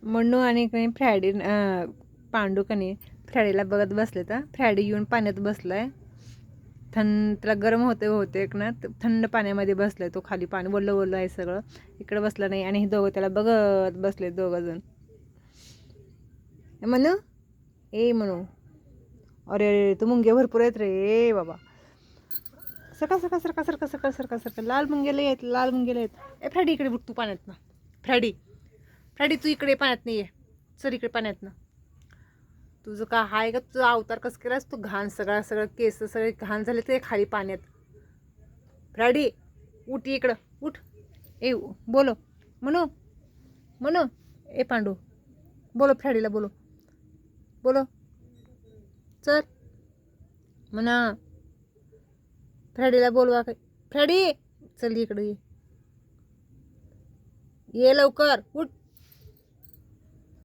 म्हणू आणि काही फ्रॅडी पांडू कणी फ्रॅडीला बघत बसले तर फ्रॅडी येऊन पाण्यात बसलाय. त्याला गरम होते ना, थंड पाण्यामध्ये बसलाय तो. खाली पाणी ओलं आहे सगळं, इकडे बसलं नाही. आणि हे दोघं त्याला बघत बसले, दोघं जण. म्हणू म्हणू अरे अरे तू मुंगे भरपूर आहेत रे बाबा. सरका लाल मुंगेले आहेत. फ्रॅडी इकडे बघ तू पाण्यात ना. फ्रॅडी तू इकडे पाण्यात नाही आहे. चल इकडे पाण्यात ना. तुझं का हाय का, तुझा अवतार कसं केलास तू? घाण सगळं केस सगळे घाण झाले ते खाली पाण्यात. फ्रॅडी उठ इकडं, उठ. बोलो म्हणू पांडू बोलो, फ्रॅडीला बोलो चल म्हणा. फ्रॅडीला बोलवा काय. फ्रॅडी चल इकडे ये लवकर, उठ.